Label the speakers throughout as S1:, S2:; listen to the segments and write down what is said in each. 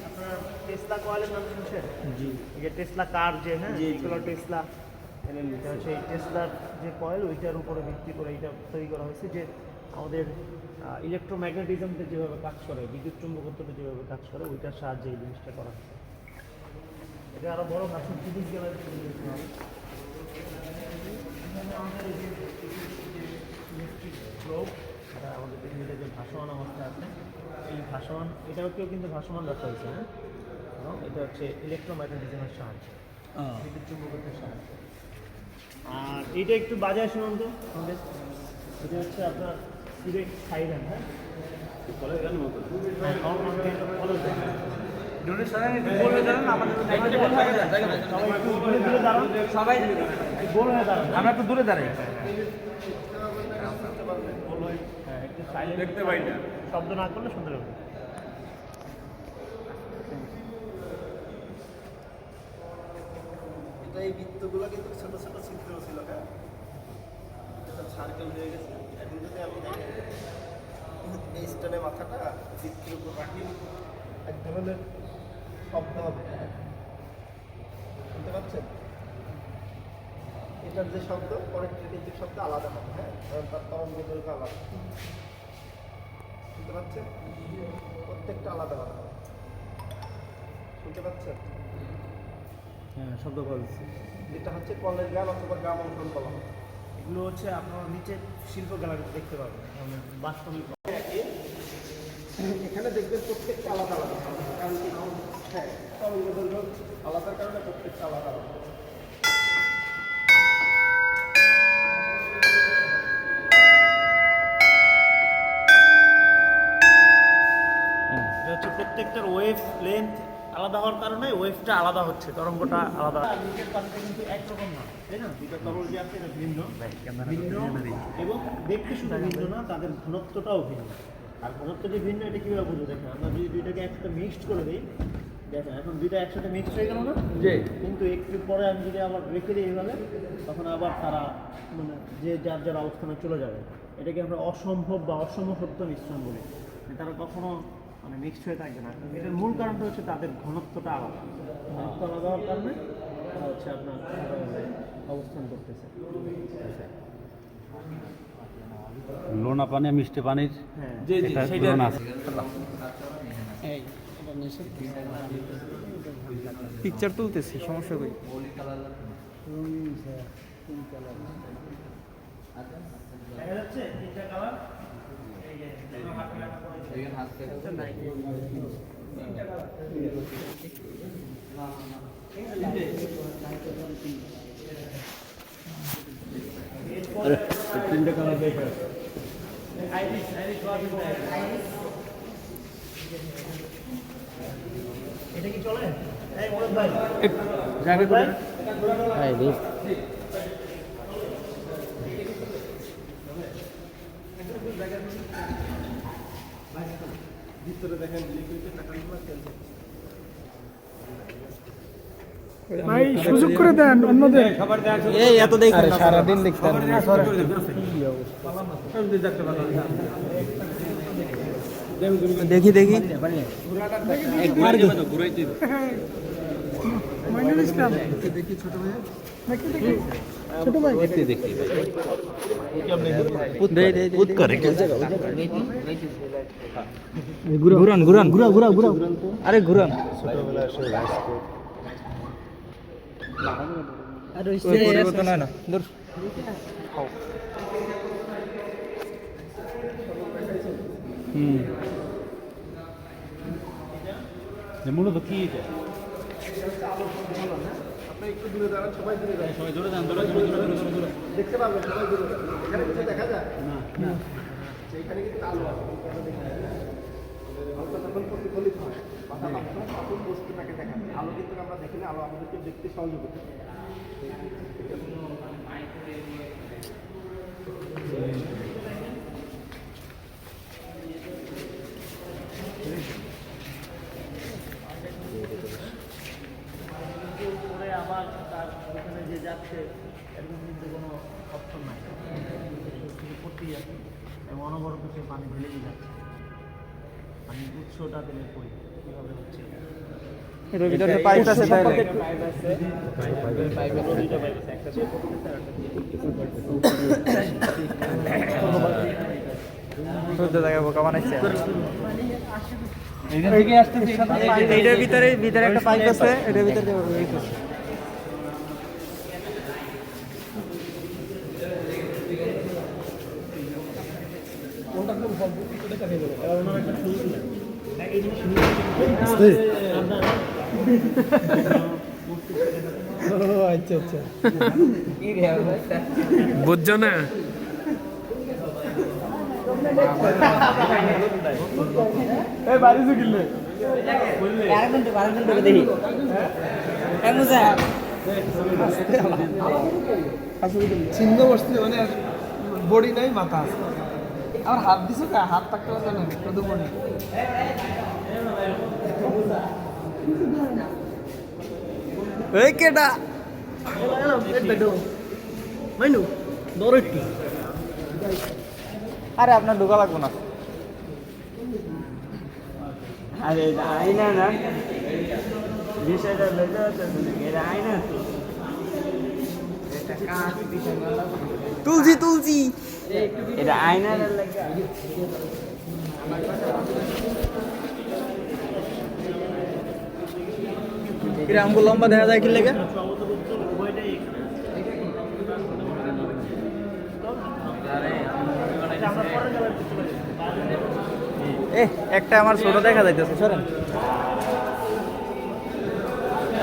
S1: আপনার টেসলা কয়েলের নাম শুনছেন? জি। এই যে টেসলা কার যে, হ্যাঁ, নিকোলা টেসলা, এটা হচ্ছে এই টেসলার যে কয়েল, ওইটার উপরে ভিত্তি করে এটা তৈরি করা হয়েছে যে আমাদের ইলেকট্রোম্যাগনেটিজমটা যেভাবে কাজ করে, বিদ্যুৎ চুম্বকত্বটা যেভাবে কাজ করে, ওইটার সাহায্যে এই জিনিসটা করা হয়। এটা আরও বড় ভাষণ 30 গ্যালারি আমাদের এই যে ইলেকট্রিক গ্লোব, এটা আমাদের পৃথিবীতে যে ভাসমান অবস্থা আছে, এই ভাসমান এটাকেও কিন্তু ভাসমান রাখা হয়েছে, হ্যাঁ, এবং এটা হচ্ছে ইলেকট্রোম্যাগনেটিজমের সাহায্যে, বিদ্যুৎ চুম্বকত্বের সাহায্যে। আর এটা একটু বাজায় শুনুন তো আমাদের, এটা হচ্ছে আপনার সিলেট থাইল্যান্ড, হ্যাঁ,
S2: আমরা একটু দূরে দাঁড়াই,
S1: দেখতে পাই না, শব্দ না করলে সুন্দর হবে।
S3: এই বৃত্তগুলো কিন্তু ছোট ছোট ছিদ্র ছিল, হ্যাঁ, সার্কেল হয়ে গেছে। এখন যদি আমি দেখেন এই স্টানের মাথাটা বৃত্তের উপর রাখি, এক ধরনের শব্দ হবে, শুনতে পাচ্ছেন? এটার যে শব্দ, পরের ট্রেনিং শব্দ আলাদা হবে, হ্যাঁ, কারণ তার তরঙ্গ দৈর্ঘ্য আলাদা, শুনতে পাচ্ছেন? প্রত্যেকটা আলাদা আলাদা হবে, শুনতে পাচ্ছেন?
S1: হ্যাঁ, শব্দ বলছি।
S3: যেটা হচ্ছে কলের গান অথবা গ্রাম অঞ্চল বলা হয়।
S1: এগুলো হচ্ছে আপনারা নিচে শিল্প গ্যালারিতে দেখতে পাবেন, বাস্তবিক।
S3: এখানে দেখবেন প্রত্যেকটা আলাদা আলাদা, কারণ কি, হ্যাঁ, তরঙ্গ দৈর্ঘ্য আলাদার কারণে প্রত্যেকটা আলাদা আলাদা।
S1: এটা হচ্ছে প্রত্যেকটার ওয়েভ লেন্থ আলাদা হওয়ার কারণে ওয়েভটা আলাদা হচ্ছে, তরঙ্গটা আলাদা। নিচের পানিটা কিন্তু একরকম না, তাই না? দুটো তরল যে আছে এটা ভিন্ন ভিন্ন, এবং দেখতে শুধু ভিন্ন না, তাদের ঘনত্বটাও ভিন্ন। আর ঘনত্ব যে ভিন্ন, এটা কীভাবে বুঝবো? দেখেন, আমরা যদি দুইটাকে একসাথে মিক্সড করে দিই, দেখেন এখন দুইটা একসাথে মিক্সড হয়ে গেল না, কিন্তু একটু পরে আমি যদি আবার রেখে দিই এইভাবে, তখন আবার তারা মানে যে যার যার অবস্থানে চলে যাবে। এটাকে আমরা অসম্ভব বা অসমসত্ব মিশ্রণ বলি। তারা কখনো মানে মিক্সড হয়ে থাকবে না। এটার মূল কারণটা হচ্ছে তাদের ঘনত্বটা আলাদা। ঘনত্ব আলাদা হওয়ার কারণে তারা হচ্ছে আপনার অবস্থান করতেছে।
S2: লোনা পানি মিষ্টি পানির,
S1: হ্যাঁ,
S4: পিকচার তুলতেছি, সমস্যা কই?
S1: দেখা যাচ্ছে তিনটা কালার।
S2: তিনটে কালার দেখে
S1: এটা কি চলে? এই মোরদ ভাই,
S2: জায়গা করে
S3: ভিতরে দেখেন লিকুইডের প্যাটার্নগুলো চেঞ্জ হচ্ছে।
S4: ভাই সুযোগ করে দেন অন্যদের।
S2: এই এত দেখি
S4: সারাদিন দেখতে দেখি দেখি মাইনুল ইসলাম দেখি ছোট ভাই, দেখি ছোট ভাই দেখি
S2: উৎ করে ঘুরান ঘুরান ঘুরা ঘুরা ঘুরা, আরে ঘুরান।
S3: ছোটবেলায় আসলে রাইসকোপ
S4: আর ওই পরিবর্তন হয় না দূর।
S2: মূলত কি এটা?
S3: আপনি একটু দূরে দাঁড়ান, সবাই দূরে দাঁড়ান,
S2: সবাই ধরে যান, ধরে
S3: দেখতে পারবেন, সবাই দূরে দাঁড়ান। এখানে কিছু দেখা যায় না, সেইখানে কিন্তু আলো আছে, আলোটা যখন প্রতিফলিত হয় বাধা পাত্র তখন বস্তুটাকে দেখা যায়। আলো কিন্তু আমরা দেখি না, আলো আমাদেরকে দেখতে সহযোগিতা করে।
S1: আবার তার ওখানে যে যাচ্ছে এরকম কিন্তু কোনো অপশন নাই, করতেই যাচ্ছে এবং অনবরত সে পানি ঢেলেই যাচ্ছে। আমি উৎসটা দিলে কই কীভাবে হচ্ছে
S2: এর ভিতরে পাইপ আছে তাহলে
S1: দুইটা পাইপ আছে একটা চেক করতে আর একটা
S2: শুদ্ধ জায়গায় বোকা বানাইছে
S1: এইটার ভিতরে
S2: একটা পাইপ আছে এটার ভিতরে
S4: আচ্ছা আচ্ছা
S2: বুঝছো না
S4: চিহ্ন বসছে মানে বডি নাই মাথা আছে আমার হাত দিছো কা হাত থাকতে পারতো না শুধু বডি
S2: এই কেডা
S4: মাইনু দৌড় একটু
S2: আরে আপনার ঢোকা লাগবো না
S1: আরে আইনা না বিষয়টা লেগে আছে এটা আইনা তো
S2: তুলছি
S1: এটা আয়নার লাগে
S2: কিরকম লম্বা দেখা যায় কি লেগে একটা আমার ছোট দেখা যাইতেছে সরেন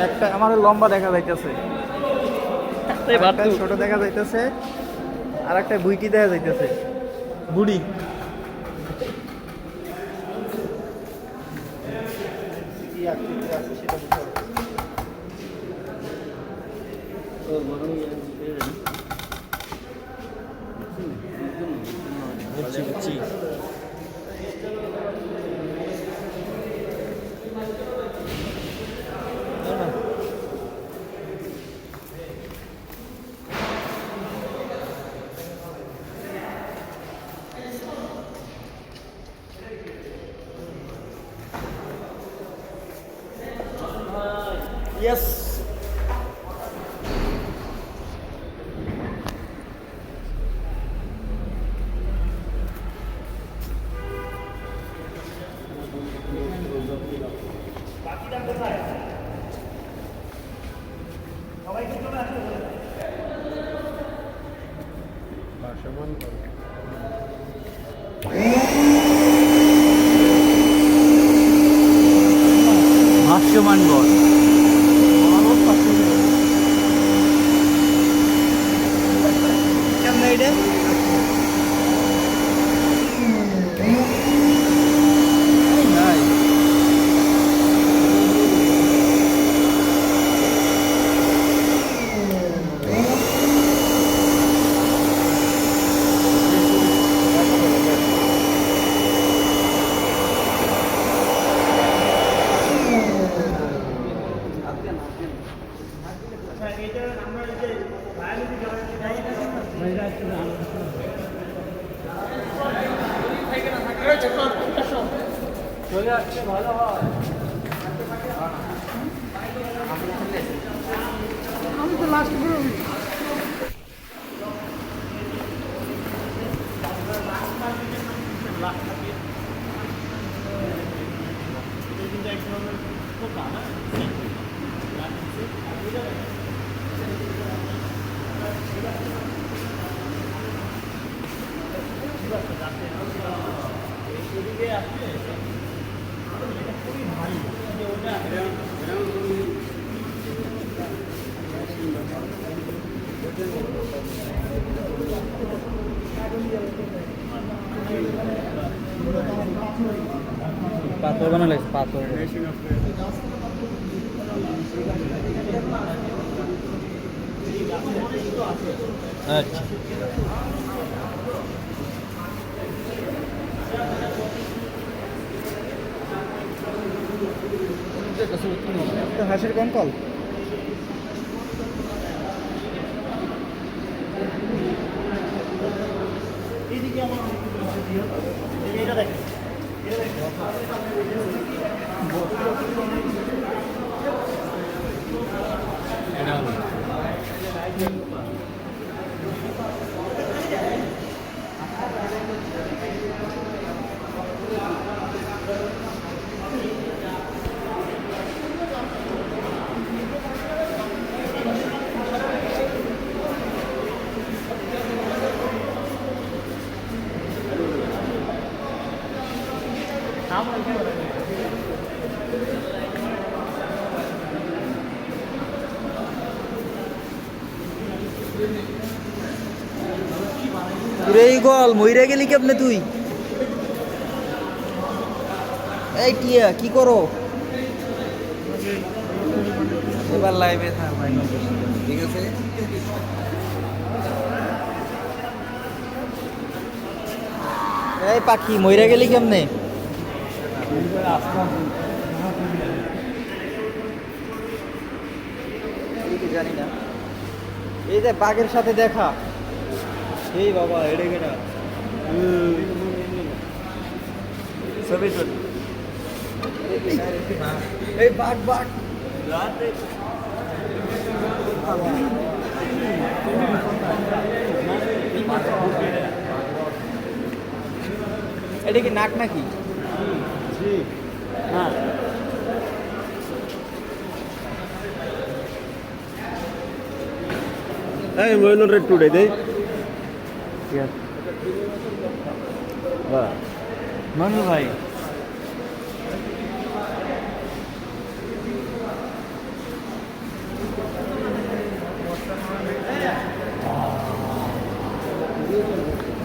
S2: একটা আমার লম্বা দেখা যাইতেছে একটা ছোট দেখা যাইতেছে আর একটা বুইটি দেখা যাইতেছে বুড়ি
S3: কি আকৃতি আছে সেটা বুঝতে হবে।
S2: বুঝছি
S3: Yes.
S2: ভাষ্যমান গড় কেমন এটা
S4: আমি তো লাস্ট করে
S2: পাথর বানালে পাথর আচ্ছা হাসির কঙ্কল
S1: এইদিকে আমার এটা দেখেন এটা দেখেন
S2: তোর এই গল মইরা গেলি কেমনে তুই? এই টিয়া কি করো? এবার লাইভে থাক ভাই, ঠিক আছে? এই পাখি মইরা গেলি কেমনে? জানি না। এই যে বাঘের সাথে দেখা, এই বাবা এটা কেনা ছবি তোল। এই বাঘ বাঘ এটা কি নাক নাকি? হ্যাঁ
S3: এই মইনুল রেট টুডে দে
S2: ঠিক আছে। বাহ মনু ভাই,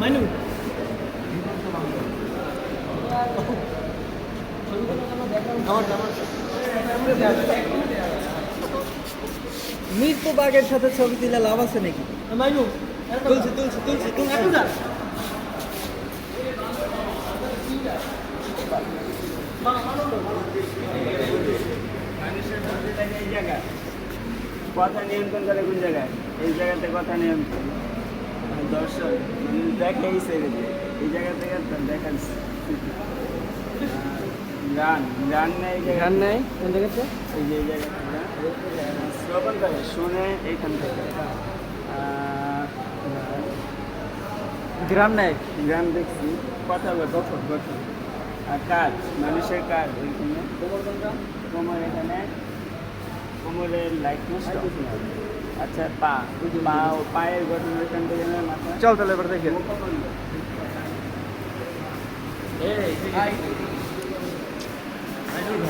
S1: মাইনু
S2: মৃত্যু বাঘের সাথে ছবি দিলে লাভ আছে নাকি?
S1: মাইনু
S2: তুলছি তুলছি তুলছি তুলছি।
S5: কথা নিয়ন্ত্রণ করে কোন জায়গায়? এই জায়গাতে কথা নিয়ন্ত্রণ। দর্শক দেখে এই ছেড়ে এই জায়গা থেকে দেখা গান গান নেই, গান নেই কোন জায়গাতে? এই যে এই জায়গাটা শ্রবণ করে শুনে এইখান থেকে
S2: গ্রাম নাই,
S5: গ্রাম দেখছি, কথা বলে গঠন গঠন আর কাজ, মানুষের কাজ ওইখানে কোমর, এখানে কোমরের লাইট নষ্ট। আচ্ছা পা পা পায়ের গঠন এখান থেকে মাথা।
S2: চল তাহলে এবার দেখে।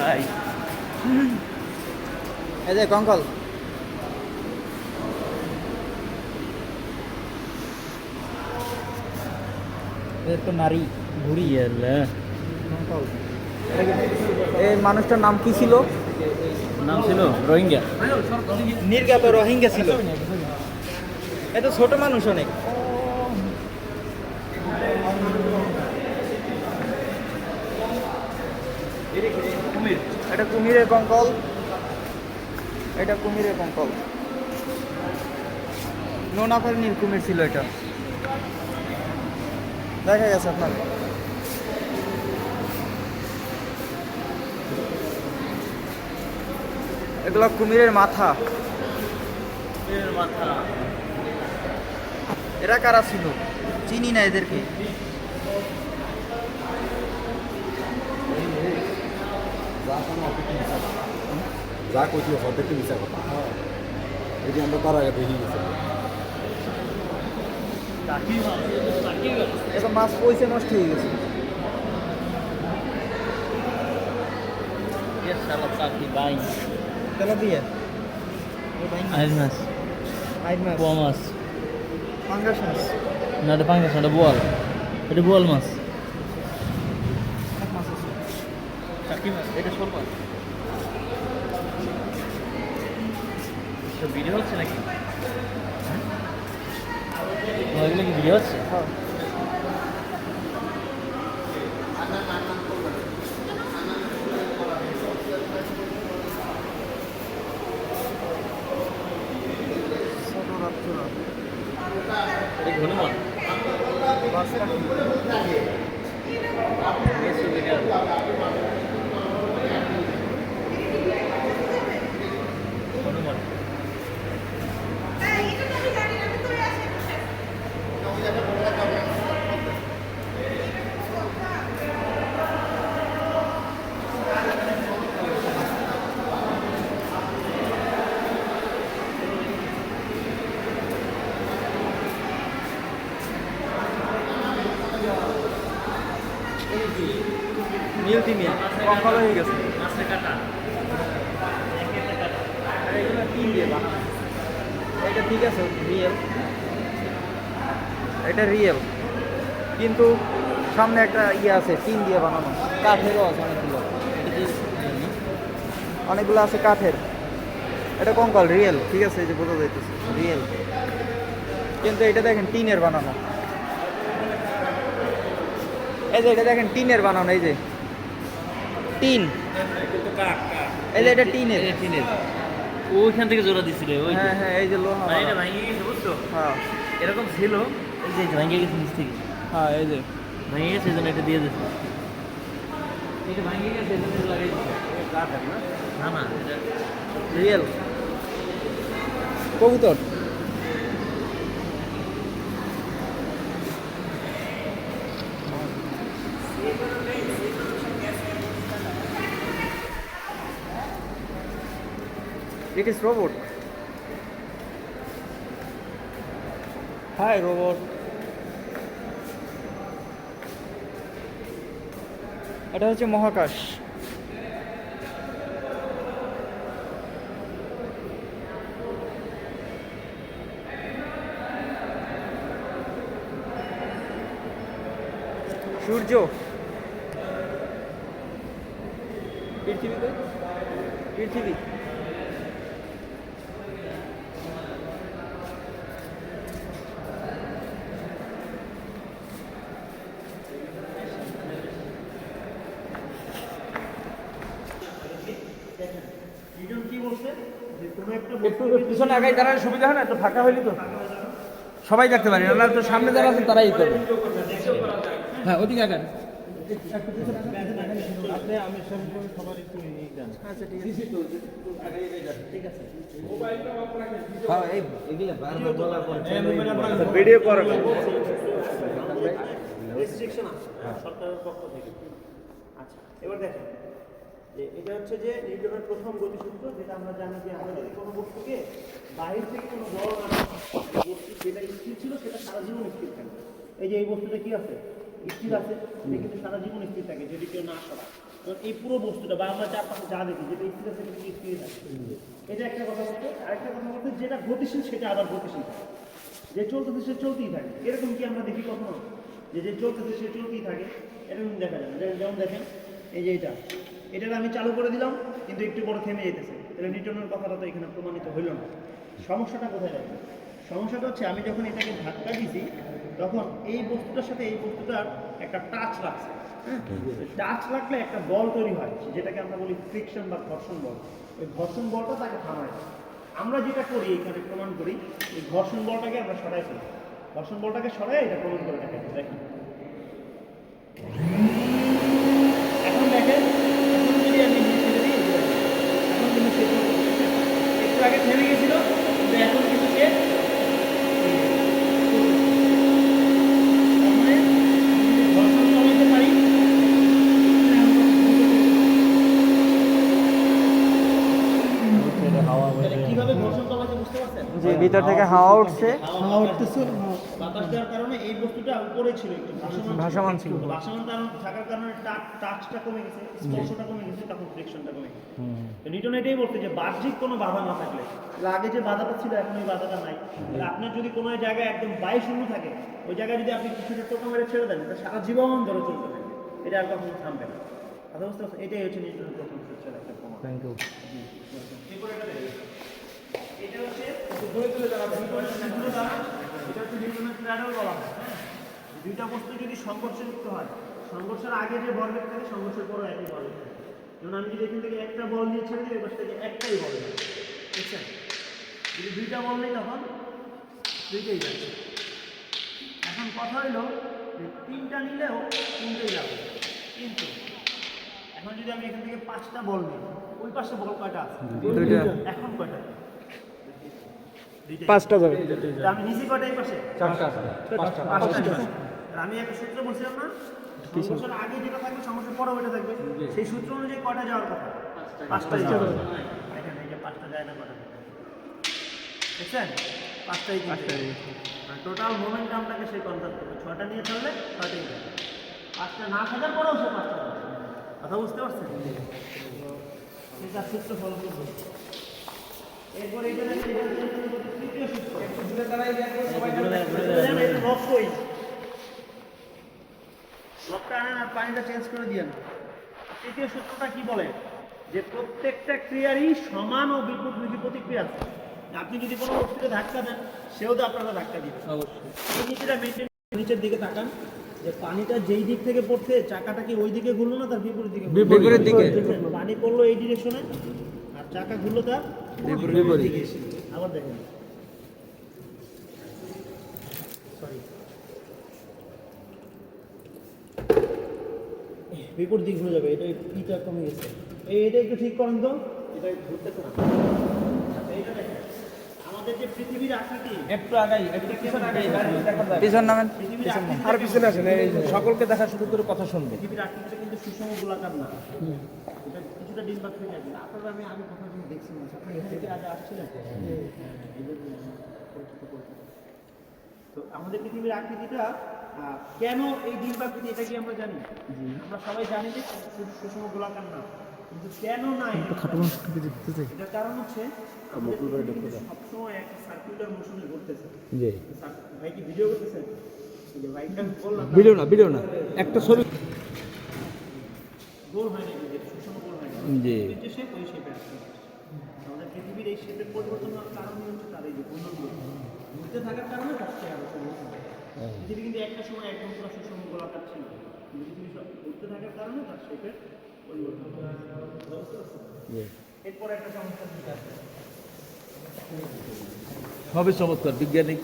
S1: ভাই
S2: এই যে কঙ্কল, এর তো নারী ঘুরি। কঙ্কল, এই মানুষটার নাম কি ছিল?
S1: নাম ছিল রোহিঙ্গা।
S2: নির্গাত রোহিঙ্গা ছিল। এত ছোট মানুষ অনেক। কুমির, এটা কুমিরের কঙ্কল, এটা কুমিরের কঙ্কল। নোনাফারিনীর কুমির ছিল এটা, দেখা গেছে আপনার। এগুলো কুমিরের মাথা।
S1: মাথা
S2: এরা কারা ছিল? চিনি না এদেরকে।
S3: যা কইছিল সবটা মিশা কথা। এটি আমরা তার আগে দেখে গেছি।
S2: এটা মাছ পয়সা নষ্ট হয়ে গেছে। তেলা দিয়ে
S1: আইস মাছ,
S2: আইড মাছ,
S1: পোয়া মাছ,
S2: পাঙ্গাস মাছ,
S1: না এটা পাঙ্গাস না, এটা বোয়াল, এটা বোয়াল মাছ।
S2: অনেক মাছ আছে।
S1: টাকি মাছ, এটা শোল মাছ। সব ভিডিও হচ্ছে নাকি? এগুলো কি ভিডিও হচ্ছে?
S2: হ্যাঁ। ছোট রাত্রা
S1: এটা হনুমান।
S2: বাচ্চা
S1: ভিডিও
S2: প্রিমিয়াম কঙ্কাল হয়ে গেছে।
S1: মাছে কাটা একেতে কাটা।
S2: আর এগুলো টিন দিয়ে বানানো। এটা ঠিক আছে রিয়েল, এটা রিয়েল, কিন্তু সামনে একটা ইয়ে আছে টিন দিয়ে বানানো, কাঠেরও আছে অনেকগুলো। এটা কি অনেকগুলো আছে কাঠের। এটা কঙ্কাল রিয়েল, ঠিক আছে, এই যে বোঝা যাইতেছে রিয়েল, কিন্তু এটা দেখেন টিনের বানানো। এই যে এটা দেখেন টিনের বানানো, এই যে টিন,
S1: কিন্তু কাঠ কাঠ।
S2: এই যে এটা টিনের।
S1: টিনের ওইখান থেকে জোড়া দিছিল ওই
S2: হ্যাঁ হ্যাঁ, এই যে লোহা
S1: মানে এটা
S2: বানানো।
S1: ভেঙে গেছে বুঝছো,
S2: হ্যাঁ
S1: এরকম ছিল এই যে ভেঙে গেছে নিচ থেকে,
S2: হ্যাঁ, এই যে
S1: ভেঙে গেছে এই জন্য এটা দিয়ে দিচ্ছে। এটা ভেঙে গেছে এই জন্য এটা লাগাই দিচ্ছে। কাঠ না না না, এটা
S2: রিয়েল কবুতর। It is robot. Hi robot. এটা হচ্ছে মহাকাশ। সূর্য, পৃথিবীতে, পৃথিবী।
S1: নিউটন কি বলছে যে কোনো একটা
S4: একটু পিছনে আগাই দাঁড়ালে সুবিধা হয় না, একটু ফাঁকা হইলি তো সবাই দেখতে পারি, না তো সামনে যারা আছেন তারাই করবে। হ্যাঁ ওদিকে আগান।
S1: আপনি আমি সবার একটু দেন।
S2: আচ্ছা ঠিক আছে।
S4: হ্যাঁ এই এগুলা বারবার বলার পর
S5: ভিডিও করো।
S1: রেস্ট্রিকশন আছে সরকারের পক্ষ থেকে। আচ্ছা এবার দেখেন যে এটা হচ্ছে যে নিউটনের প্রথম গতিসূত্র, যেটা আমরা জানি যে আমরা যদি কোনো বস্তুকে বাহির থেকে কোনো বল আনা, বস্তু যেটা স্থির ছিল সেটা সারা জীবন স্থির থাকে। এই যে এই বস্তুটা কি আছে, স্থির আছে, এটা কিন্তু সারা জীবন স্থির থাকে যদি কেউ না সরায়। কারণ এই পুরো বস্তুটা বা আমরা চারপাশে যা দেখি যেটা স্থির আছে সেটা কিন্তু স্থির থাকে। এটা একটা কথা বলতে, আরেকটা কথা বলতে যেটা গতিশীল সেটা আবার গতিশীল থাকে, যে চলতেছে সে চলতেই থাকে। এরকম কি আমরা দেখি কখনো যে যে চলতেছে সে চলতেই থাকে? এরকম দেখা যায় না। যেমন দেখেন এই যে এটা আমি চালু করে দিলাম কিন্তু একটু পরে থেমে যেতেছে, তাহলে নিউটনের কথাটা তো এখানে প্রমাণিত হইল না। সমস্যাটা কোথায় লাগবে? সমস্যাটা হচ্ছে আমি যখন এটাকে ধাক্কা দিছি তখন এই বস্তুটার সাথে এই বস্তুটার একটা টাচ লাগছে। টাচ লাগলে একটা বল তৈরি হয়, যেটাকে আমরা বলি ফ্রিকশন বা ঘর্ষণ বল। ওই ঘর্ষণ বলটা তাকে থামায়। আমরা যেটা করি এখানে প্রমাণ করি, এই ঘর্ষণ বলটাকে আমরা সরাই ফেলি। ঘর্ষণ বলটাকে সরাই এটা প্রমাণ করে দেখাই। দেখেন এখন দেখেন, এখন যদি আমি ছেড়ে দিই, এখন কিন্তু সে একটু আগে থেমে গেছিল, কিন্তু এখন কিন্তু সে ঘর্ষণ কমাইতে পারি। কিভাবে ঘর্ষণ কমাইতে বুঝতে পারছেন?
S2: যে ভিতর থেকে হাওয়া উঠছে,
S1: হাওয়া উঠতেছে, বাতাস দেওয়ার কারণে এই বস্তুটা উপরে ছিল, একটু
S2: ভাসমান ছিল।
S1: ভাসমান কারণ থাকার কারণে টাচটা কমে গেছে, স্পর্শটা কমে গেছে, তখন ফ্রিকশনটা কমে গেছে। তো নিউটন এটাই বলতে যে বাহ্যিক কোনো বাধা না থাকলে, আগে যে বাধাটা ছিল এখন ওই বাধাটা নাই। তাহলে আপনার যদি কোনো জায়গায় একদম বায়ু শূন্য থাকে, ওই জায়গায় যদি আপনি কিছুটা টোকা মেরে ছেড়ে দেন, এটা সারা জীবন ধরে চলতে থাকে, এটা আর কখনো থামবে না। কথা বুঝতে পারছেন? এটাই হচ্ছে নিউটনের প্রথম সূত্রের একটা প্রমাণ।
S2: Thank you.
S1: এটা হচ্ছে নিউটনের সূত্র দ্বারা, এটা হচ্ছে নিউটনের প্যারাডল বলা হয়। হ্যাঁ, দুইটা বস্তু যদি সংঘর্ষে যুক্ত হয়, সংঘর্ষের আগে যে বলবেগ থাকে সংঘর্ষের পরও একই বলবেগ থাকে। যেমন আমি যদি এখান থেকে একটা বল নিয়ে ছেড়ে দিই, এবার থেকে একটাই বল যাবে, বুঝছেন? যদি দুইটা বল নেই তখন দুইটাই যাচ্ছে। এখন কথা হইলো যে তিনটা নিলেও তিনটেই যাবে, কিন্তু এখন যদি আমি এখান থেকে 5টা বল নিই, ওই পাশে বল কয়টা আছে?
S2: দুইটা।
S1: এখন কয়টা?
S2: 5টা যাবে।
S1: তা আমি নিচে কয়টা এই পাশে?
S2: 4টা।
S1: 5টা। আর আমি একটা সূত্র বলছিলাম না, সংঘর্ষের আগে যেটা থাকবে সংঘর্ষের পরে ওইটা থাকবে, সেই সূত্র অনুযায়ী কয়টা যাওয়ার কথা? 5টাই যাবে। এখানে এই যে 5টা যায় না, কয়টা দেখছেন? 5টাই কিন্তু টোটাল মোমেন্টামটাকে সে কন্ট্রোল করবে। 6টা নিয়ে চললে 6টাই যাবে, 5টা না থাকার পরেও সে 5টা যাবে। কথা বুঝতে পারছেন? এটা সূত্র ফলো করবো। এরপর এটা দেখেন, এটা হচ্ছে তৃতীয় সূত্র। এটা লক কই? লকটা আনেন আর পানিটা চেঞ্জ করে দিয়েন। তৃতীয় সূত্রটা কি বলে? যে প্রত্যেকটা ক্রিয়ারই সমান ও বিপরীত প্রতিক্রিয়া আছে। আপনি যদি কোনো বস্তুকে ধাক্কা দেন, সেও তো আপনারা ধাক্কা দিবে। অবশ্যই এই নীতিটা মেনটেন। নিচের দিকে তাকান, যে পানিটা যেই দিক থেকে পড়ছে, চাকাটা কি ওই দিকে ঘুরলো না তার বিপরীত দিকে?
S4: বিপরীত দিকে।
S1: পানি পড়লো এই ডিরেকশনে, আর চাকা ঘুরলো তার বিপরীত দিকে। আবার দেখেন, সরি, বিপরীত দিক ঘুরে যাবে। এটা পিটা কমে গেছে। এটা একটু ঠিক করেন তো, এটা ঘুরতেছে না। আচ্ছা, এটা দেখেন, আমাদের যে পৃথিবীর আকৃতি,
S4: একটু আগাই, একটু পিছনে আগাই, দেখা যায়।
S2: পিছন নামেন।
S1: পৃথিবীর আকৃতি
S4: আর পিছনে আসেন, এই যে সকলকে দেখা শুরু করে কথা শুনবে।
S1: পৃথিবীর আকৃতিটা কিন্তু সুষম গোলাকার না। এটা কিছুটা ডিম্বাক থেকে আছে। আপনারা আমি কথা কিন্তু দেখছি না, আপনি এর থেকে আগে আসছিলেন। তো আমাদের পৃথিবীর আকৃতিটা কেন এই ডিম্বাকৃতি, এটা কি আমরা জানি? আমরা সবাই জানি যে সুষম গোলাকার না, কিন্তু কেন না এটার কারণ হচ্ছে সবসময় একটা সার্কুলার মোশনে ঘুরতেছে। ভাই কি ভিডিও করতেছেন? ভাইটা বললাম
S4: ভিডিও না, একটা ছবি।
S1: গোল হয় না, সুষম গোল হয় না।
S4: জি।
S1: যে শেপ, ওই শেপে আসছে। আমাদের পৃথিবীর এই শেপের পরিবর্তন হওয়ার কারণই হচ্ছে তার এই যে ঘূর্ণনগুলো ঘুরতে থাকার কারণে হচ্ছে। আর পৃথিবী কিন্তু একটা সময় একদম পুরো সুষম গোলাকার ছিল, কিন্তু পৃথিবী ঘুরতে থাকার কারণে তার শেপের পরিবর্তন হয়। এরপর একটা সমস্যা যেটা আছে,
S4: হবে চমৎকার বিজ্ঞানিক।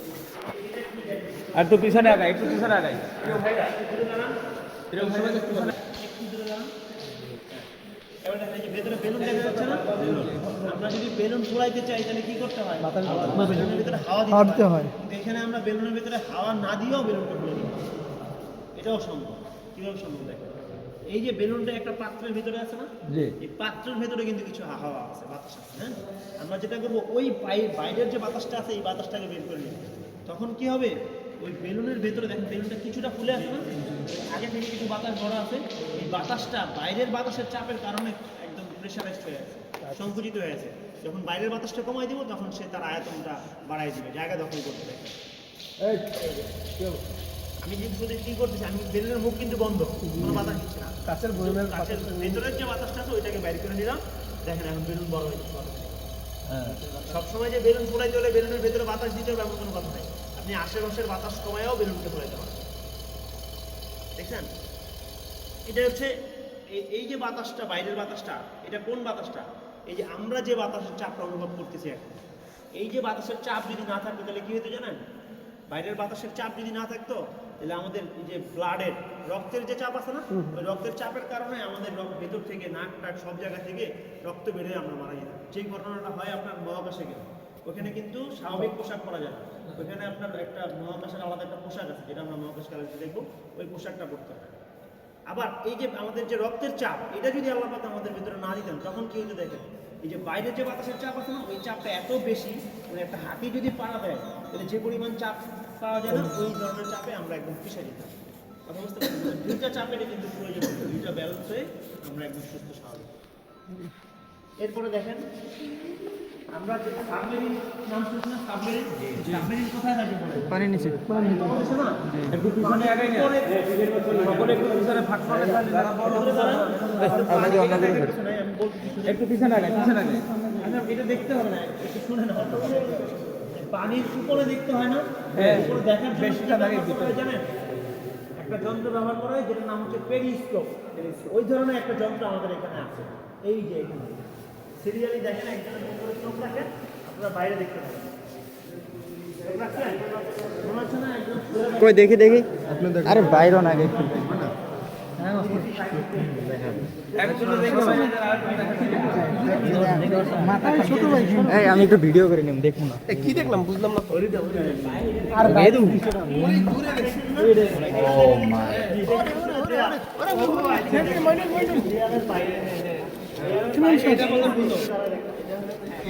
S4: আর একটু পিছনে আগাই, একটু পিছনে আগাই। এরকম ভাবে একটু পিছনে।
S1: একটু দূরে দাঁড়ান। এবার দেখেন, এই যে ভেতরে বেলুন দেখা যাচ্ছে না? আমরা যদি বেলুন ঘোরাইতে চাই তাহলে কি করতে হয়? বেলুনের ভিতরে হাওয়া দিতে হয়। কিন্তু এখানে আমরা বেলুনের ভিতরে হাওয়া না দিয়েও বেলুনটা ঘুরে দিতে পারি। এটাও সম্ভব। কিভাবে সম্ভব দেখেন, এই যে বেলুনটা একটা পাত্রের ভিতরে আছে না? এই পাত্রের ভিতরে কিন্তু কিছু হাওয়া আছে, বাতাস আছে। হ্যাঁ, আমরা যেটা করবো, ওই বাইরের যে বাতাসটা আছে এই বাতাসটাকে বের করে নিই। তখন কি হবে, ওই বেলুনের ভেতরে দেখেন বেলুনটা কিছুটা ফুলে আসে না? আগে থেকে কিছু বাতাস ভরা আছে। এই বাতাসটা বাইরের বাতাসের চাপের কারণে একদম প্রেশারাইজড হয়ে আছে, সংকুচিত হয়ে আছে। যখন বাইরের বাতাসটা কমাই দিব, তখন সে তার আয়তনটা বাড়াই দিবে, জায়গা দখল করতে দেখে। আমি যে শুধু কি করতেছি, আমি বেলুনের মুখ কিন্তু বন্ধ, কোনো বাতাস দিচ্ছে না। কাছের ভেতরের যে বাতাসটা আছে ওইটাকে বাইরে করে নিলাম। দেখেন এখন বেলুন বড় হয়ে যাচ্ছে। সবসময় যে বেলুন ফোলাইতে হলে বেলুনের ভেতরে বাতাস দিতে হবে এমন কোনো কথা নেই। আপনি আশেপাশের বাতাস কমায়ও বেলুনকে ফোলাইতে পারেন। দেখছেন, এটা হচ্ছে এই যে বাতাসটা, বাইরের বাতাসটা, এটা কোন বাতাসটা? এই যে আমরা যে বাতাসের চাপটা অনুভব করতেছি এখন, এই যে বাতাসের চাপ যদি না থাকতো তাহলে কি হতো জানেন? বাইরের বাতাসের চাপ যদি না থাকতো তাহলে আমাদের এই যে ব্লাডের, রক্তের যে চাপ আছে না, ওই রক্তের চাপের কারণে আমাদের ভেতর থেকে নাক টাক সব জায়গা থেকে রক্ত বের হয়ে আমরা মারা যেতাম। যে ঘটনাটা হয় আপনার মহাকাশে গেলে, ওখানে কিন্তু স্বাভাবিক পোশাক পরা যায় না। ওখানে আপনার একটা মহাকাশের আলাদা একটা পোশাক আছে, যেটা আমরা মহাকাশ কালে দেখবো, ওই পোশাকটা পরতে হয়। আবার এই যে আমাদের যে রক্তের চাপ, এটা যদি আল্লাহ পাক আমাদের ভিতরে না দিতেন, তখন কি হতো দেখেন, এই যে বাইরের যে বাতাসের চাপ আছে না, ওই চাপটা এত বেশি, মানে একটা হাতি যদি পাড়া দেয় তাহলে যে পরিমাণ চাপ পাওয়া যায় না, ওই ধরনের চাপে আমরা একদম পিছিয়ে যেতাম। কথা বুঝতে পারছি? দুইটা চাপেরই কিন্তু প্রয়োজন, দুইটা ব্যালেন্স হয়ে আমরা একদম সুস্থ স্বাভাবিক। এরপরে দেখেন, আমরা যে সাবমেরিন নাম শুনছি না, সাবমেরিন, সাবমেরিন কোথায় থাকে বলে?
S2: পানির নিচে।
S1: না,
S4: একটু পিছনে আগাই না, সকলে একটু পিছনে ফাঁক করে ফেলে, যারা বড়
S1: ভিতরে দাঁড়ান।
S2: আপনাকে অন্য করে
S1: কিছু নাই, আমি বলতেছি শুনুন।
S4: একটু পিছনে আগাই, পিছনে আগাই।
S1: আচ্ছা, এটা দেখতে হবে না, একটু শুনে না। পানির উপরে দেখতে হয় না?
S4: হ্যাঁ,
S1: উপরে দেখার জন্য
S4: বেশটা থাকে
S1: কি ব্যবহার করা হয় জানেন? একটা যন্ত্র ব্যবহার করা হয় যেটার নাম হচ্ছে পেরিস্কোপ। ওই ধরনের একটা যন্ত্র আমাদের এখানে আছে। এই যে এখানে সিরিয়ালি দেখেন, একজনের উপরে চোখ রাখেন, আপনারা বাইরে দেখতে পাবেন। চোখ রাখছেন? মনে হচ্ছে না একজন
S2: কই দেখি আরে বাইরও না আগে এই আমি একটু ভিডিও করে নিম, দেখুন না
S3: কি দেখলাম বুঝলাম না।
S2: আর বেদু ও মা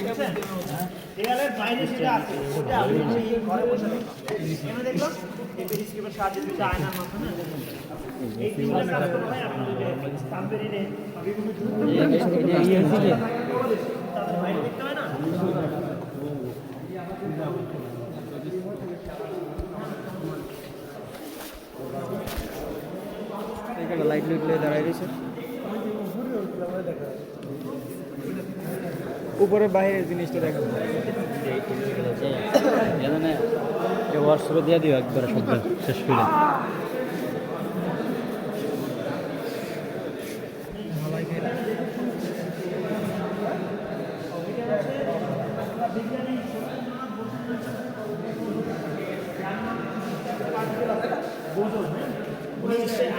S1: এটা দেখছেন? দেয়ালের বাইরে সেটা আছে, ওটা আপনি সেই ঘরে বসে দেখলাম। এখানে দেখলাম এই পেরিস্কোপের সাহায্যে দুটো আয়নার মাধ্যমে দেখুন। এই তিনটা কাজ করে ভাই আপনি যদি সাবমেরিনে বা বিভিন্ন তাদের বাইরে দেখতে হয় না?
S2: এখানে লাইট লুটলে দাঁড়াই রয়েছে উপরে বাইরের জিনিসটা দেখা
S6: ওয়ার্কশপে দিয়ে দিও একবার শব্দ শেষ করে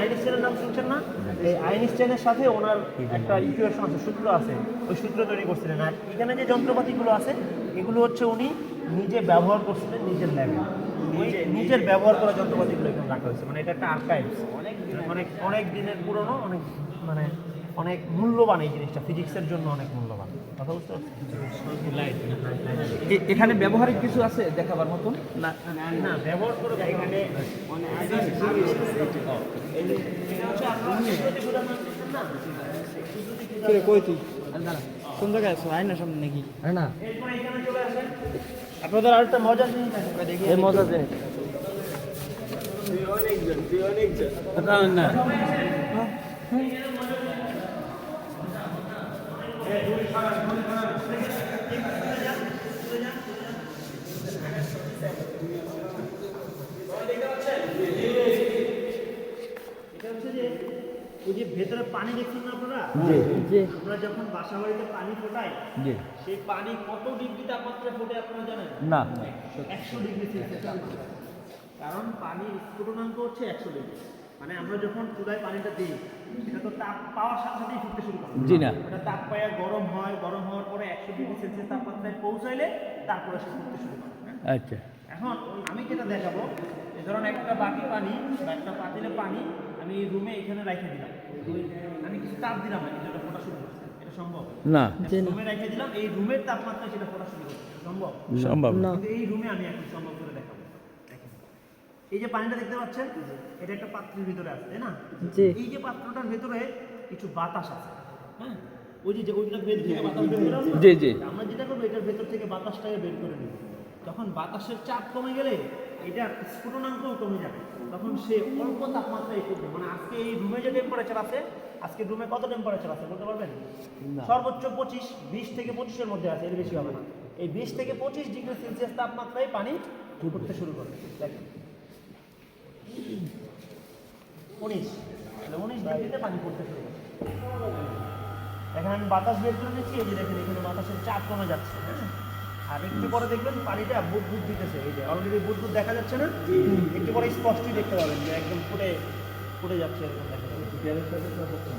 S1: আইনস্টাইনের নাম শুনছেন না? এই আইনস্টাইনের সাথে ওনার একটা ইকুয়েশন আছে, সূত্র আছে, ওই সূত্র তৈরি করছিলেন। আর এখানে যে যন্ত্রপাতিগুলো আছে এগুলো হচ্ছে উনি নিজে ব্যবহার করছিলেন নিজের ল্যাবে। নিজের ব্যবহার করা যন্ত্রপাতিগুলো এখানে রাখা হয়েছে, মানে এটা একটা আর্কাইভস, অনেক অনেক দিনের পুরনো, অনেক মানে অনেক মূল্যবান এই জিনিসটা, ফিজিক্সের জন্য অনেক মূল্যবান। কথা বুঝতে পারছেন?
S4: এখানে ব্যবহারিক কিছু আছে দেখাবার মতন না?
S1: না, ব্যবহার করে এখানে
S2: কই তুই কোন জায়গায় আছো? আয় না সামনে নাকি?
S6: না
S1: এরপরে এখানে চলে আসেন, আপনাদের আরেকটা মজার জিনিস আছে দেখি।
S6: এই মজা জিনিস
S5: তুই অনেকজন
S6: না
S1: এটা হচ্ছে যে ওই যে ভেতরে পানি দেখছেন না আপনারা?
S6: জি
S1: আমরা যখন বাসা বাড়িতে পানি ফোটাই,
S6: জি
S1: সেই পানি কত ডিগ্রি তাপমাত্রায় ফোটে আপনারা জানেন?
S6: না
S1: 100 ডিগ্রি সেলসিয়াস তাপমাত্রা। কারণ পানির স্ফুটনাঙ্ক হচ্ছে 100 ডিগ্রি। মানে আমরা যখন চুলায় পানিটা দিই সেটা তো তাপ পাওয়ার সাথে সাথেই ফুটতে শুরু করে।
S6: জি না
S1: ওটা তাপ পায়া গরম হয়, গরম হওয়ার পরে 100 ডিগ্রি সেলসিয়াস তাপমাত্রায় পৌঁছাইলে তারপরে সে ফুটতে শুরু করে।
S6: আচ্ছা
S1: এখন আমি যেটা দেখাবো, এই ধরুন একটা বাটি পানি বা একটা পাতিলে পানি আমি এই রুমে এখানে রেখে দিলাম, আমি কিছু তাপ দিলাম না, কিন্তু এটা ফোটা শুরু করছে। এটা সম্ভব?
S6: না
S1: রুমে রেখে দিলাম, এই রুমের তাপমাত্রা সেটা ফোটা শুরু করছে। সম্ভব?
S6: সম্ভব
S1: কিন্তু এই রুমে আমি এখন সম্ভব করে দেখাবো। দেখেন, এই যে পানিটা দেখতে পাচ্ছেন, এটা একটা পাত্রের ভিতরে আছে, তাই না? এই যে পাত্রটার ভেতরে কিছু বাতাস আছে, হ্যাঁ, ওই যে ওইটার ভেতর থেকে বাতাস বের করে আনবো।
S6: জি জি
S1: আমরা যেটা করবো, এটার ভেতর থেকে বাতাসটাকে বের করে নেব। তখন বাতাসের চাপ কমে গেলে এটার স্ফুটনাঙ্কও কমে যাবে, তখন সে অল্প তাপমাত্রায় ফুটবে। মানে আজকে এই রুমে যে টেম্পারেচার আছে, আজকে রুমে কত টেম্পারেচার আছে বলতে পারবেন? সর্বোচ্চ 25, 20 থেকে 25-এর মধ্যে আছে, এর বেশি হবে না। এই 20 থেকে 25 ডিগ্রি সেলসিয়াস তাপমাত্রায় পানি ফুটতে শুরু করবে। দেখেন 19 ডিগ্রিতে পানি ফুটতে শুরু করবে। এখন আমি বাতাস বের করে নিচ্ছি, এই যে দেখেন এখানে বাতাসের চাপ কমে যাচ্ছে, হ্যাঁ? আর একটু পরে দেখবেন পানিটা বুদবুদ দিতেছে, এই যে অলরেডি বুদবুদ দেখা যাচ্ছে না? একটু পরে স্পষ্টই দেখতে পাবেন যে একদম ফুটে যাচ্ছে, এরকম দেখা যাচ্ছে।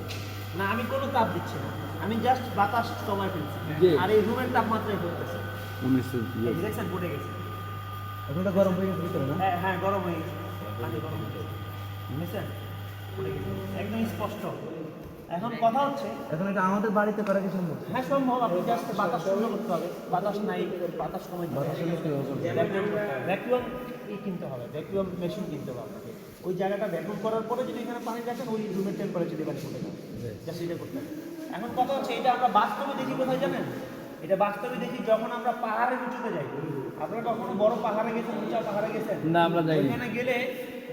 S1: না, আমি কোনো তাপ দিচ্ছি না, আমি জাস্ট বাতাস কমায় ফেলছি, আর এই রুমের তাপমাত্রায় ফুটতেছে।
S6: 19
S1: এই যে দেখছেন ফুটে গেছে।
S2: এখন গরম হয়ে গেছে ভিতরে না?
S1: হ্যাঁ হ্যাঁ, গরম হয়ে গেছে, পানি গরম হয়ে গেছে, বুঝেছেন? ফুটে গেছে, একদম স্পষ্ট। এখন কথা হচ্ছে,
S2: এখন এটা আমাদের বাড়িতে করা কি সম্ভব?
S1: হ্যাঁ সম্ভব, আপনি জাস্ট বাতাস শূন্য করতে হবে, বাতাস নাই, বাতাস কমে ভ্যাকুয়াম কিনতে হবে, ভ্যাকুয়াম মেশিন কিনতে হবে আপনাকে। ওই জায়গাটা ভ্যাকুয়াম করার পরে যদি এখানে পানি রাখেন, ওই রুমের টেম্পারেচারে পানি ফুটে যাবে, জাস্ট এটা করতে হবে। এখন কথা হচ্ছে, এটা আমরা বাস্তবে দেখি কোথায় জানেন? এটা বাস্তবে দেখি যখন আমরা পাহাড়ের উঁচুতে যাই। আপনারা কখনো বড় পাহাড়ে গেছেন, উঁচা পাহাড়ে গেছেন?
S6: না আমরা যাইনি
S1: ওইখানে গেলে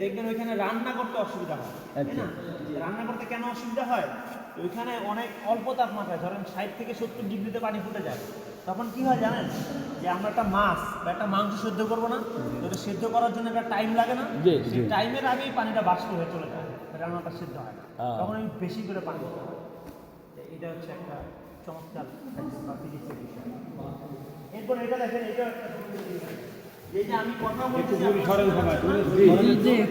S1: দেখবেন ওইখানে রান্না করতে অসুবিধা হয়, তাই না? রান্না করতে কেন অসুবিধা হয়? ওইখানে অনেক অল্প তাপমাত্রায়, ধরেন 60 থেকে 70 ডিগ্রিতে পানি ফুটে যায়। তখন কি হয় জানেন? যে আমরা একটা মাছ বা একটা মাংস সেদ্ধ করবো না, ওটা সেদ্ধ করার জন্য একটা টাইম লাগে না?
S6: জি, জি।
S1: সেই টাইমের আগেই পানিটা বাষ্প হয়ে চলে যায়, রান্নাটা সেদ্ধ হয় না। তখন আমি বেশি করে পানি দিতে হয়। এটা হচ্ছে একটা চমৎকার ফিজিক্সের বিষয়। এরপর এটা দেখেন, এটা এই যে আমি কথা বলছি,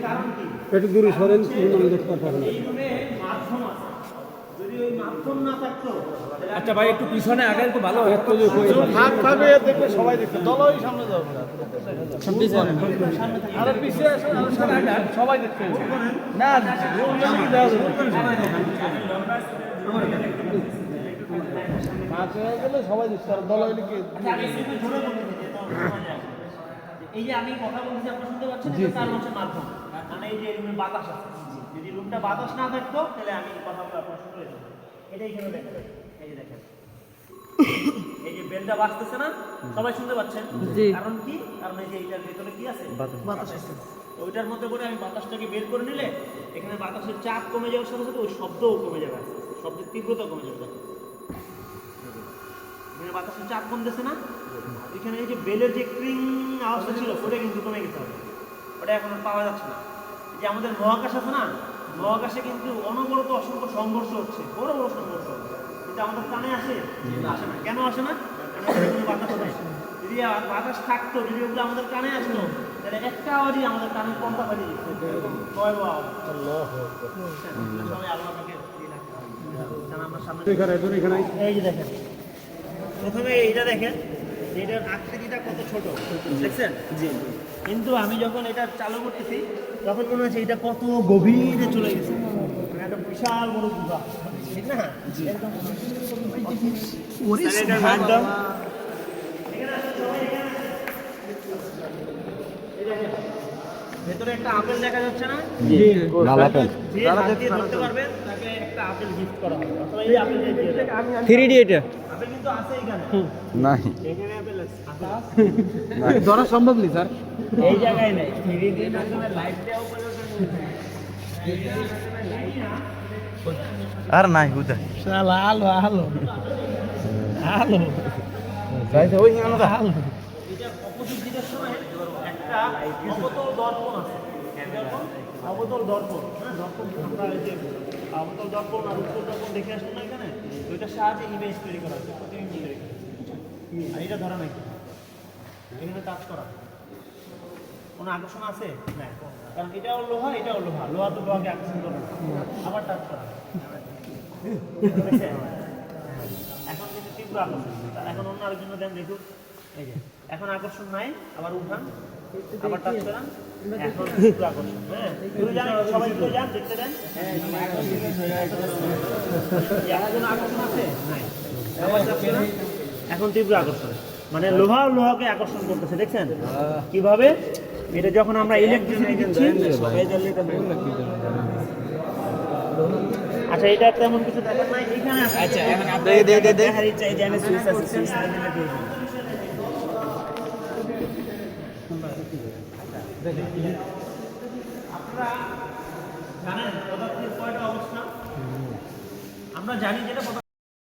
S1: কারণ কি?
S2: একটু দূরে সরেন, দেখতে পারবেন না।
S1: এই রুমে মাধ্যম আছে, যদি ওই মাধ্যম না থাকতো,
S4: আচ্ছা ভাই একটু পিছনে আগে একটু ভালো হয়।
S2: ভাগ খাবে দেখবে সবাই দেখবে, দলই সামনে যাবে না। আরে পিছিয়ে আসেন, আরো সামনে যান, সবাই দেখতে না রুম দেওয়া যাবে।
S4: সবাই দিচ্ছে আর দল হইলে কি
S1: আচ্ছা, আমি একটু জোরে বলতে চাই, যেহেতু আমার সময় নেই। এই যে আমি কথা বলছি আপনারা শুনতে পাচ্ছেন, এটা তার হচ্ছে মাধ্যম। মানে এই যে রুমে বাতাস আছে, যদি রুমটা বাতাস না থাকতো তাহলে আমি কথাগুলো আপনারা শুনতে পেতেন না। এটা এইখানে দেখেন, এই যে দেখেন, এই যে বেলটা বাজতেছে না, সবাই শুনতে পাচ্ছেন? কারণ কি? কারণ এই যে এইটার ভেতরে কি আছে? বাতাস আছে। তো ওইটার মধ্যে করে আমি বাতাসটাকে বের করে নিলে এখানে বাতাসের চাপ কমে যাওয়ার সাথে সাথে ওই শব্দও কমে যাবে, আস্তে আস্তে শব্দের তীব্রতা কমে যাবে। দেখেন, এখানে বাতাসের চাপ কমতেছে না, এখানে এই যে বেলের যে ক্রিং আওয়াজটা ছিল ওটা কিন্তু কমে গেছে হবে, ওটা এখন আর পাওয়া যাচ্ছে না। এই যে আমাদের মহাকাশ আছে না, মহাকাশে কিন্তু অনবরত অসংখ্য সংঘর্ষ হচ্ছে, বড় বড় সংঘর্ষ হচ্ছে, কিন্তু আমাদের কানে আসে আসে না। কেন আসে না? কারণ এখানে কোনো বাতাস নেই। যদি বাতাস থাকতো, যদি ওগুলো আমাদের কানে আসতো, তাহলে একটা আওয়াজই আমাদের কানে পর্দা ফাটিয়ে দিচ্ছে, এরকম ভয়াবহ আওয়াজ। সবাই আল্লাহকে দিয়ে রাখতে হবে। কারণ আমরা সামনে এই যে দেখেন, প্রথমে এইটা দেখেন, এটার আকৃতিটা কত ছোট দেখছেন? জি। কিন্তু আমি যখন এটা চালু করতেছি তখন মনে হচ্ছে এটা কত গভীরে চলে গেছে, মানে একটা বিশাল বড় গুহা, ঠিক না? জি। একদম ভেতরে একটা আপেল দেখা যাচ্ছে না?
S6: লাল আপেল।
S1: যে হাত দিয়ে ধরতে পারবে তাকে একটা আপেল গিফট করা হবে, অথবা এই আপেলটা দিয়ে দেবে।
S6: 3D এটা
S1: আপেল কিন্তু আছে এখানে,
S6: নাই
S1: এখানে আপেল আছে।
S4: ধরা সম্ভব নেই স্যার।
S1: এই জায়গায় নেই, 3D মাধ্যমে লাইটটাও পরিবর্তন করতে হবে।
S2: আর নাই হুদা
S4: শালা আলো আলো আলো
S2: যাইছে ওই আলাদা
S1: এটা অপোজিট দিকের সময় একটা অবতল দর্পণ আছে। অবতল দর্পণ, হ্যাঁ, দর্পণ আমরা এই যে অবতল দর্পণ আর উত্তল দর্পণ দেখে আসলাম না এখানে, ওইটার সাহায্যে ইমেজ তৈরি করা হচ্ছে, প্রতিবিম্ব তৈরি করা হচ্ছে। আর এটা ধরা নাকি এখানে টাচ করা কোনো আকর্ষণ আছে? না, কারণ এটাও লোহা, এটাও লোহা, লোহা তো লোহাকে আকর্ষণ করে না। আবার টাচ করা, এখন কিন্তু তীব্র আকর্ষণ। এখন অন্য আরেকজন্য দেন দেখুন, এই যে এখন আকর্ষণ নাই, আবার উঠান, আবার টাচ করান, এখন তীব্র আকর্ষণ। হ্যাঁ, ঘুরে যান, সবাই ঘুরে যান, দেখতে দেন। এখন আকর্ষণ আছে? নাই, আবার টাচ করান, এখন তীব্র আকর্ষণ। মানে লোহা লোহাকে আকর্ষণ করতেছে, দেখছেন কিভাবে? এটা যখন আমরা ইলেকট্রিসিটি দিচ্ছি, আচ্ছা এটা তেমন কিছু দেখেন নাই এখানে আছে। আচ্ছা এখন আপনাদের দেখার ইচ্ছা, এই যে এখানে সুইচ আছে, সুইচটা দিলে কি হবে? আপনারা জানেন পদার্থের কয়টা অবস্থা? আমরা জানি যেটা